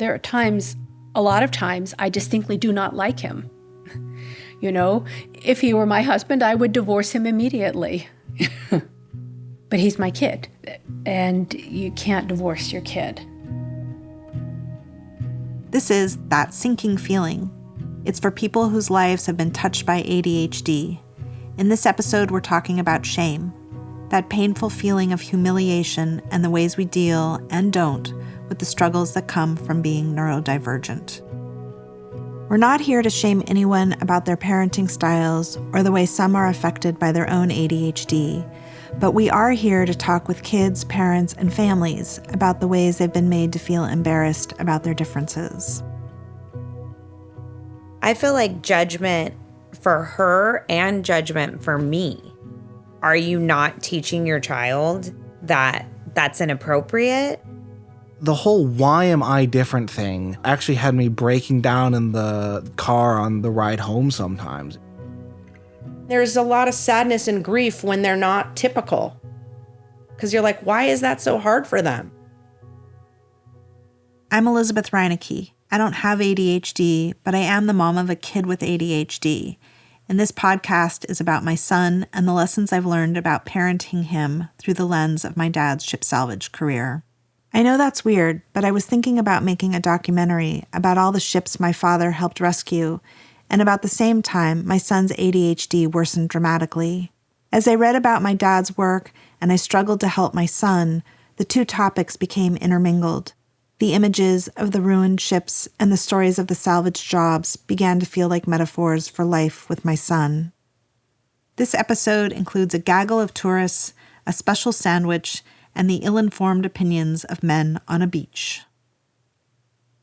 There are times, a lot of times, I distinctly do not like him. You know, if he were my husband, I would divorce him immediately. But he's my kid, and you can't divorce your kid. This is That Sinking Feeling. It's for people whose lives have been touched by ADHD. In this episode, we're talking about shame, that painful feeling of humiliation and the ways we deal and don't with the struggles that come from being neurodivergent. We're not here to shame anyone about their parenting styles or the way some are affected by their own ADHD, but we are here to talk with kids, parents, and families about the ways they've been made to feel embarrassed about their differences. I feel like judgment for her and judgment for me. Are you not teaching your child that that's inappropriate? The whole why am I different thing actually had me breaking down in the car on the ride home sometimes. There's a lot of sadness and grief when they're not typical. Because you're like, why is that so hard for them? I'm Elizabeth Reinecke. I don't have ADHD, but I am the mom of a kid with ADHD. And this podcast is about my son and the lessons I've learned about parenting him through the lens of my dad's ship salvage career. I know that's weird, but I was thinking about making a documentary about all the ships my father helped rescue, and about the same time, my son's ADHD worsened dramatically. As I read about my dad's work and I struggled to help my son, the two topics became intermingled. The images of the ruined ships and the stories of the salvage jobs began to feel like metaphors for life with my son. This episode includes a gaggle of tourists, a special sandwich, and the ill-informed opinions of men on a beach.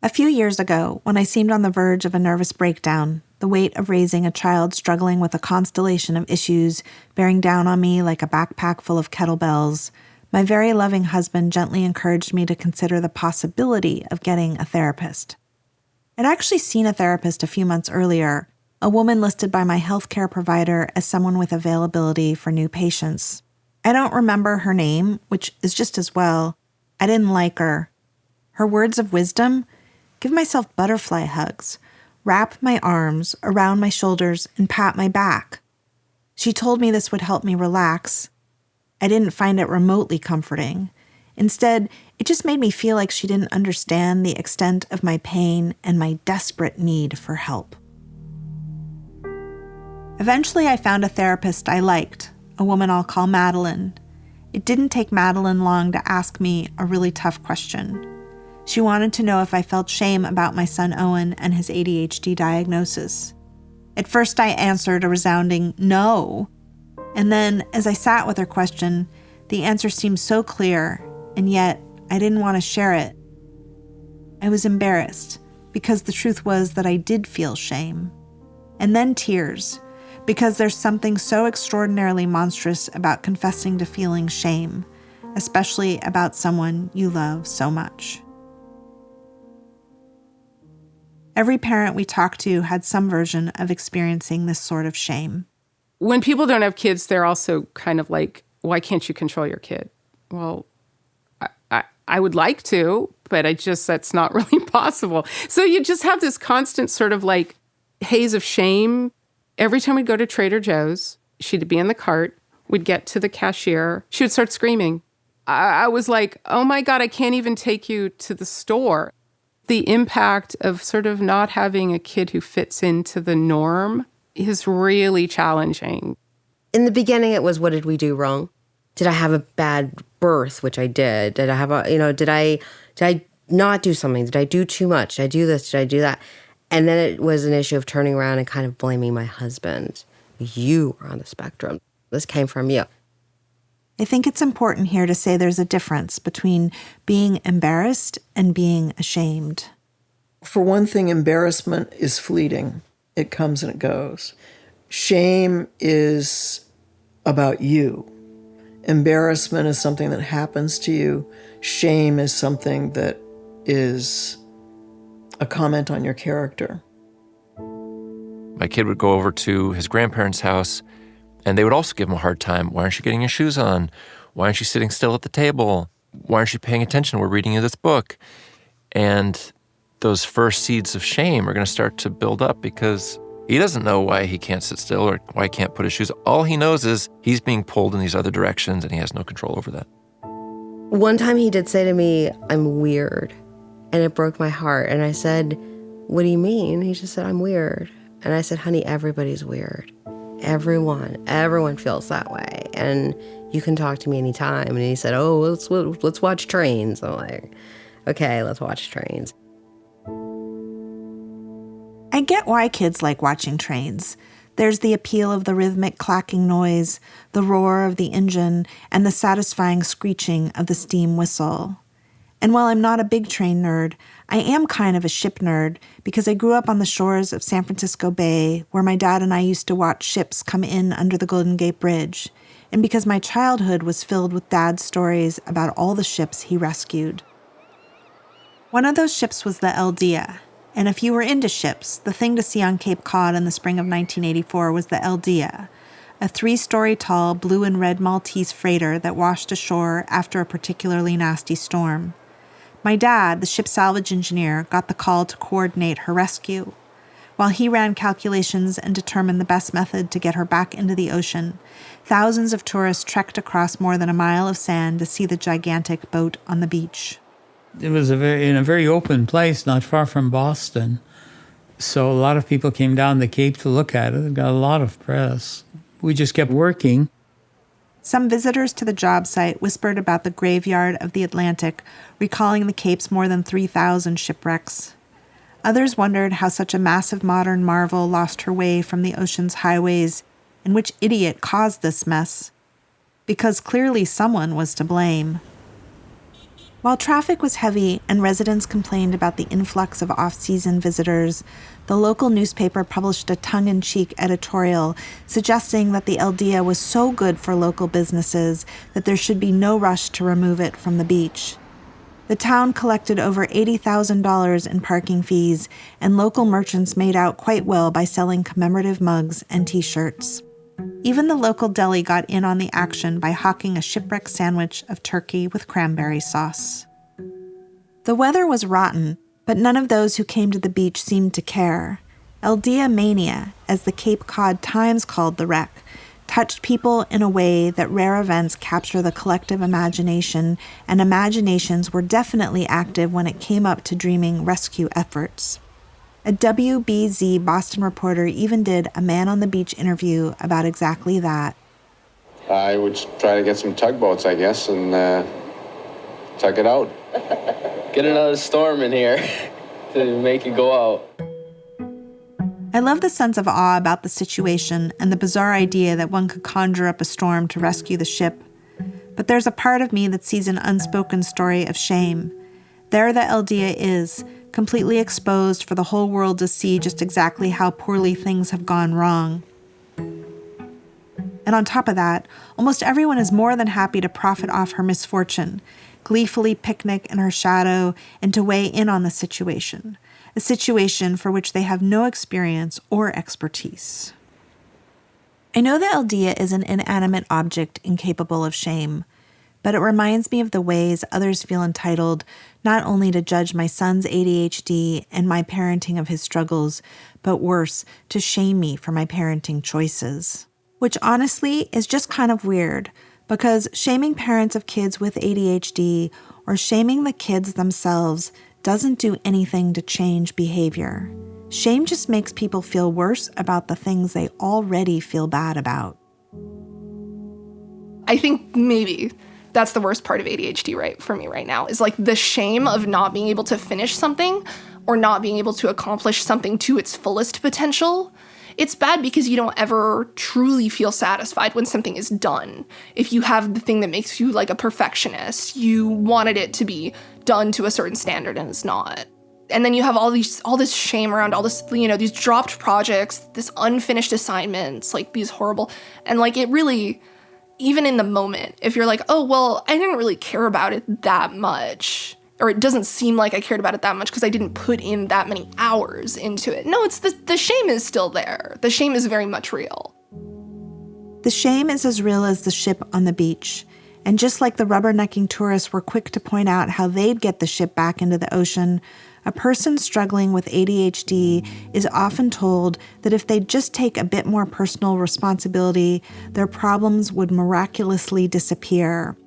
A few years ago, when I seemed on the verge of a nervous breakdown, the weight of raising a child struggling with a constellation of issues bearing down on me like a backpack full of kettlebells, my very loving husband gently encouraged me to consider the possibility of getting a therapist. I'd actually seen a therapist a few months earlier, a woman listed by my healthcare provider as someone with availability for new patients. I don't remember her name, which is just as well. I didn't like her. Her words of wisdom: give myself butterfly hugs, wrap my arms around my shoulders, and pat my back. She told me this would help me relax. I didn't find it remotely comforting. Instead, it just made me feel like she didn't understand the extent of my pain and my desperate need for help. Eventually, I found a therapist I liked, a woman I'll call Madeline. It didn't take Madeline long to ask me a really tough question. She wanted to know if I felt shame about my son Owen and his ADHD diagnosis. At first, I answered a resounding no. And then, as I sat with her question, the answer seemed so clear, and yet I didn't want to share it. I was embarrassed, because the truth was that I did feel shame. And then tears, because there's something so extraordinarily monstrous about confessing to feeling shame, especially about someone you love so much. Every parent we talked to had some version of experiencing this sort of shame. When people don't have kids, they're also kind of like, why can't you control your kid? Well, I would like to, but that's not really possible. So you just have this constant sort of like haze of shame. Every time we'd go to Trader Joe's, she'd be in the cart, we'd get to the cashier, she would start screaming. I was like, oh my God, I can't even take you to the store. The impact of sort of not having a kid who fits into the norm is really challenging. In the beginning, it was, what did we do wrong? Did I have a bad birth, which I did? Did I have did I not do something? Did I do too much? Did I do this? Did I do that? And then it was an issue of turning around and kind of blaming my husband. You were on the spectrum. This came from you. I think it's important here to say there's a difference between being embarrassed and being ashamed. For one thing, embarrassment is fleeting. It comes and it goes. Shame is about you. Embarrassment is something that happens to you. Shame is something that is a comment on your character. My kid would go over to his grandparents' house, and they would also give him a hard time. Why aren't you getting your shoes on? Why aren't you sitting still at the table? Why aren't you paying attention? We're reading you this book. And those first seeds of shame are going to start to build up because he doesn't know why he can't sit still or why he can't put his shoes on. All he knows is he's being pulled in these other directions and he has no control over that. One time he did say to me, "I'm weird." And it broke my heart. And I said, "What do you mean?" He just said, "I'm weird." And I said, "Honey, everybody's weird. Everyone feels that way. And you can talk to me anytime." And he said, "Oh, let's watch trains." I'm like, "Okay, let's watch trains." I get why kids like watching trains. There's the appeal of the rhythmic clacking noise, the roar of the engine, and the satisfying screeching of the steam whistle. And while I'm not a big train nerd, I am kind of a ship nerd because I grew up on the shores of San Francisco Bay, where my dad and I used to watch ships come in under the Golden Gate Bridge, and because my childhood was filled with Dad's stories about all the ships he rescued. One of those ships was the Eldia, and if you were into ships, the thing to see on Cape Cod in the spring of 1984 was the Eldia, a 3-story tall blue and red Maltese freighter that washed ashore after a particularly nasty storm. My dad, the ship salvage engineer, got the call to coordinate her rescue. While he ran calculations and determined the best method to get her back into the ocean, thousands of tourists trekked across more than a mile of sand to see the gigantic boat on the beach. It was in a very open place, not far from Boston. So a lot of people came down the Cape to look at it. It got a lot of press. We just kept working. Some visitors to the job site whispered about the graveyard of the Atlantic, recalling the Cape's more than 3,000 shipwrecks. Others wondered how such a massive modern marvel lost her way from the ocean's highways, and which idiot caused this mess. Because clearly someone was to blame. While traffic was heavy and residents complained about the influx of off-season visitors, the local newspaper published a tongue-in-cheek editorial suggesting that the Eldia was so good for local businesses that there should be no rush to remove it from the beach. The town collected over $80,000 in parking fees, and local merchants made out quite well by selling commemorative mugs and T-shirts. Even the local deli got in on the action by hawking a shipwreck sandwich of turkey with cranberry sauce. The weather was rotten, but none of those who came to the beach seemed to care. Eldia mania, as the Cape Cod Times called the wreck, touched people in a way that rare events capture the collective imagination, and imaginations were definitely active when it came up to dreaming rescue efforts. A WBZ Boston reporter even did a man-on-the-beach interview about exactly that. I would try to get some tugboats, I guess, and tug it out. Get another storm in here to make it go out. I love the sense of awe about the situation and the bizarre idea that one could conjure up a storm to rescue the ship. But there's a part of me that sees an unspoken story of shame. There the Eldia is, completely exposed for the whole world to see just exactly how poorly things have gone wrong. And on top of that, almost everyone is more than happy to profit off her misfortune, gleefully picnic in her shadow, and to weigh in on the situation, a situation for which they have no experience or expertise. I know the Eldia is an inanimate object incapable of shame, but it reminds me of the ways others feel entitled not only to judge my son's ADHD and my parenting of his struggles, but worse, to shame me for my parenting choices. Which honestly is just kind of weird, because shaming parents of kids with ADHD or shaming the kids themselves doesn't do anything to change behavior. Shame just makes people feel worse about the things they already feel bad about. I think maybe that's the worst part of ADHD for me right now, is like the shame of not being able to finish something or not being able to accomplish something to its fullest potential. It's bad because you don't ever truly feel satisfied when something is done. If you have the thing that makes you like a perfectionist, you wanted it to be done to a certain standard and it's not. And then you have all this shame around all this, these dropped projects, this unfinished assignments, like these horrible, and like it really, even in the moment, if you're like, oh, well, I didn't really care about it that much, or it doesn't seem like I cared about it that much because I didn't put in that many hours into it. No, it's the shame is still there. The shame is very much real. The shame is as real as the ship on the beach, And just like the rubbernecking tourists were quick to point out how they'd get the ship back into the ocean, a person struggling with ADHD is often told that if they'd just take a bit more personal responsibility, their problems would miraculously disappear.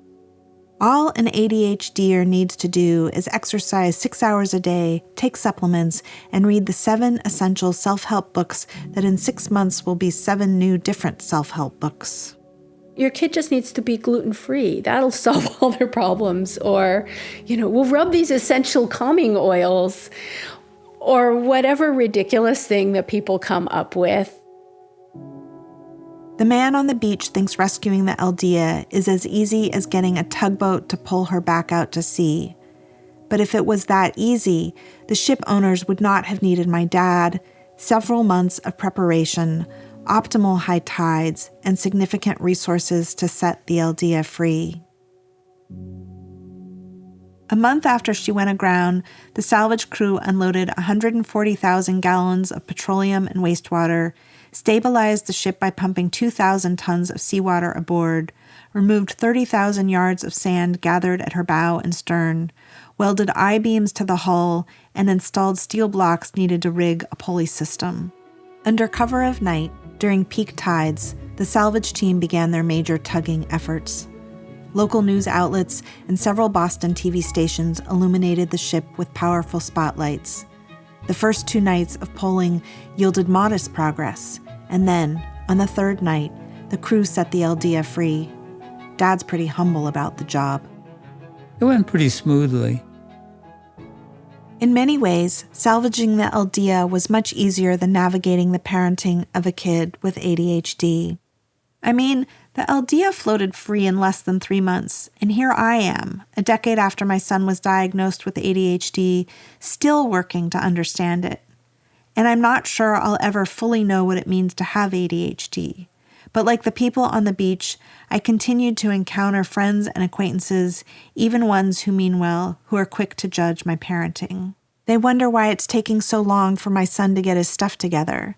All an ADHDer needs to do is exercise 6 hours a day, take supplements, and read the 7 essential self-help books that in 6 months will be 7 new different self-help books. Your kid just needs to be gluten-free. That'll solve all their problems. Or, we'll rub these essential calming oils or whatever ridiculous thing that people come up with. The man on the beach thinks rescuing the Eldia is as easy as getting a tugboat to pull her back out to sea. But if it was that easy, the ship owners would not have needed my dad, several months of preparation, optimal high tides, and significant resources to set the Eldia free. A month after she went aground, the salvage crew unloaded 140,000 gallons of petroleum and wastewater, stabilized the ship by pumping 2,000 tons of seawater aboard, removed 30,000 yards of sand gathered at her bow and stern, welded I-beams to the hull, and installed steel blocks needed to rig a pulley system. Under cover of night, during peak tides, the salvage team began their major tugging efforts. Local news outlets and several Boston TV stations illuminated the ship with powerful spotlights. The first 2 nights of polling yielded modest progress, and then, on the 3rd night, the crew set the Eldia free. Dad's pretty humble about the job. It went pretty smoothly. In many ways, salvaging the Eldia was much easier than navigating the parenting of a kid with ADHD. I mean, the Eldia floated free in less than 3 months, and here I am, a decade after my son was diagnosed with ADHD, still working to understand it. And I'm not sure I'll ever fully know what it means to have ADHD. But like the people on the beach, I continued to encounter friends and acquaintances, even ones who mean well, who are quick to judge my parenting. They wonder why it's taking so long for my son to get his stuff together.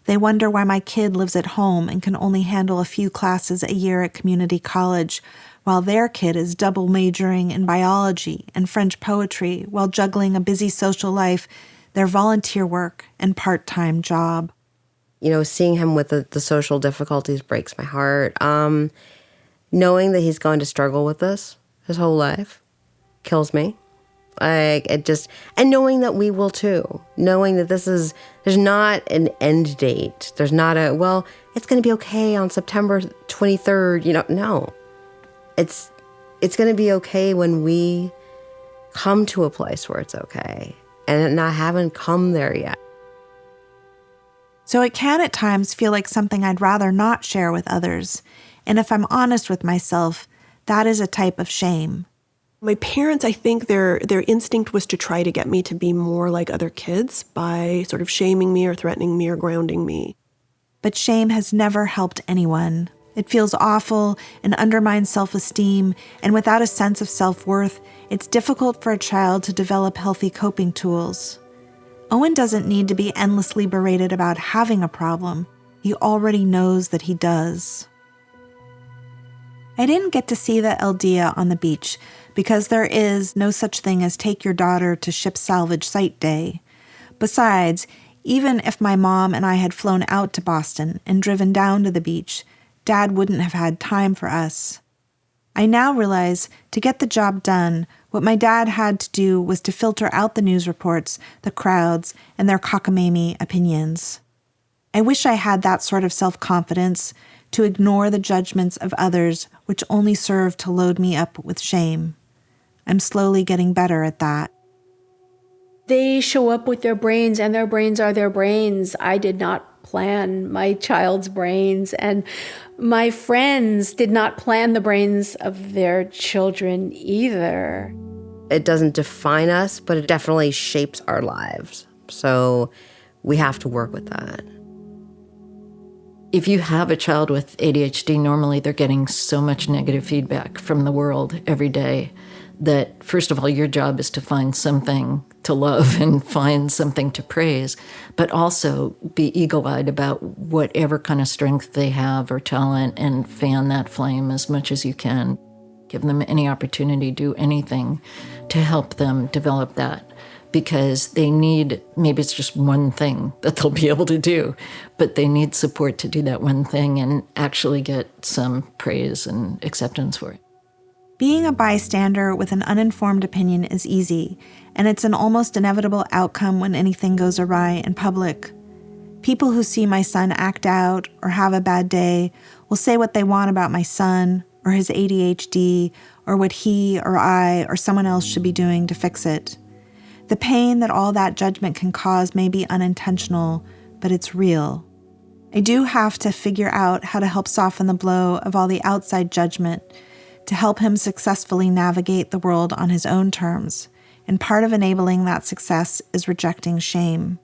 They wonder why my kid lives at home and can only handle a few classes a year at community college, while their kid is double majoring in biology and French poetry while juggling a busy social life, their volunteer work, and part-time job. Seeing him with the social difficulties breaks my heart. Knowing that he's going to struggle with this his whole life kills me. And knowing that we will too. Knowing that there's not an end date. There's not it's going to be okay on September 23rd. No. It's going to be okay when we come to a place where it's okay. And I haven't come there yet. So it can at times feel like something I'd rather not share with others. And if I'm honest with myself, that is a type of shame. My parents, I think their instinct was to try to get me to be more like other kids by sort of shaming me or threatening me or grounding me. But shame has never helped anyone. It feels awful and undermines self-esteem, and without a sense of self-worth, it's difficult for a child to develop healthy coping tools. Owen doesn't need to be endlessly berated about having a problem. He already knows that he does. I didn't get to see the Eldia on the beach because there is no such thing as take your daughter to ship salvage site day. Besides, even if my mom and I had flown out to Boston and driven down to the beach, Dad wouldn't have had time for us. I now realize to get the job done, what my dad had to do was to filter out the news reports, the crowds, and their cockamamie opinions. I wish I had that sort of self-confidence to ignore the judgments of others which only serve to load me up with shame. I'm slowly getting better at that. They show up with their brains, and their brains are their brains. I did not plan my child's brains, and my friends did not plan the brains of their children either. It doesn't define us, but it definitely shapes our lives. So we have to work with that. If you have a child with ADHD, normally they're getting so much negative feedback from the world every day that, first of all, your job is to find something to love and find something to praise, but also be eagle-eyed about whatever kind of strength they have or talent and fan that flame as much as you can. give them any opportunity, do anything to help them develop that. Because they need, maybe it's just one thing that they'll be able to do, but they need support to do that one thing and actually get some praise and acceptance for it. Being a bystander with an uninformed opinion is easy, and it's an almost inevitable outcome when anything goes awry in public. People who see my son act out or have a bad day will say what they want about my son or his ADHD or what he or I or someone else should be doing to fix it. The pain that all that judgment can cause may be unintentional, but it's real. I do have to figure out how to help soften the blow of all the outside judgment to help him successfully navigate the world on his own terms, and part of enabling that success is rejecting shame.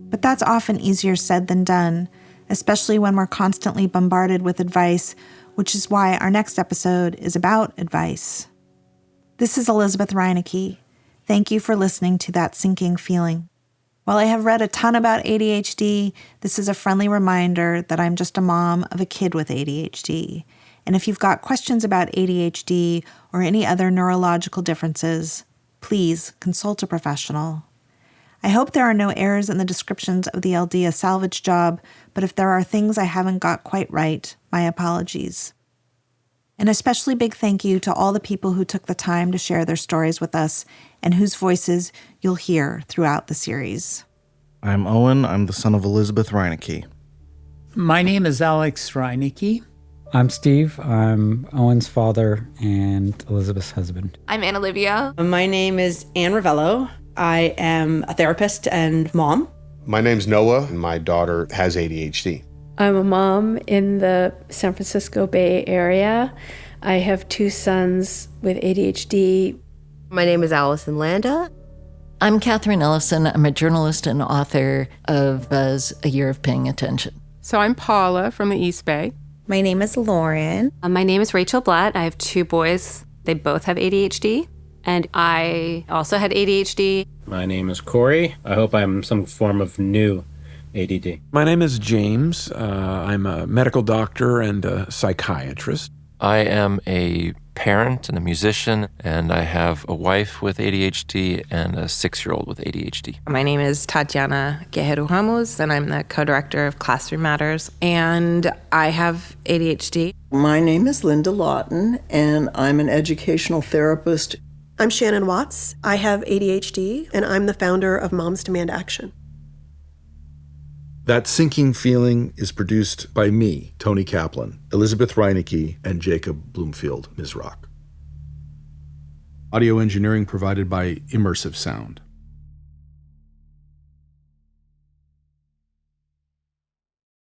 But that's often easier said than done, especially when we're constantly bombarded with advice, which is why our next episode is about advice. This is Elizabeth Reinecke. Thank you for listening to That Sinking Feeling. While I have read a ton about ADHD, this is a friendly reminder that I'm just a mom of a kid with ADHD. And if you've got questions about ADHD or any other neurological differences, please consult a professional. I hope there are no errors in the descriptions of the Eldia salvage job, but if there are things I haven't got quite right, my apologies. An especially big thank you to all the people who took the time to share their stories with us and whose voices you'll hear throughout the series. I'm Owen. I'm the son of Elizabeth Reinecke. My name is Alex Reinecke. I'm Steve. I'm Owen's father and Elizabeth's husband. I'm Anna Olivia. My name is Anne Ravello. I am a therapist and mom. My name's Noah, and my daughter has ADHD. I'm a mom in the San Francisco Bay Area. I have 2 sons with ADHD. My name is Allison Landa. I'm Catherine Ellison. I'm a journalist and author of Buzz, A Year of Paying Attention. So I'm Paula from the East Bay. My name is Lauren. My name is Rachel Blatt. I have 2 boys. They both have ADHD. And I also had ADHD. My name is Corey. I hope I'm some form of new ADD. My name is James. I'm a medical doctor and a psychiatrist. I am a parent and a musician, and I have a wife with ADHD and a 6-year-old with ADHD. My name is Tatiana Guerrero Ramos, and I'm the co-director of Classroom Matters, and I have ADHD. My name is Linda Lawton, and I'm an educational therapist. I'm Shannon Watts. I have ADHD, and I'm the founder of Moms Demand Action. That Sinking Feeling is produced by me, Tony Kaplan, Elizabeth Reinecke, and Jacob Bloomfield Mizrock. Audio engineering provided by Immersive Sound.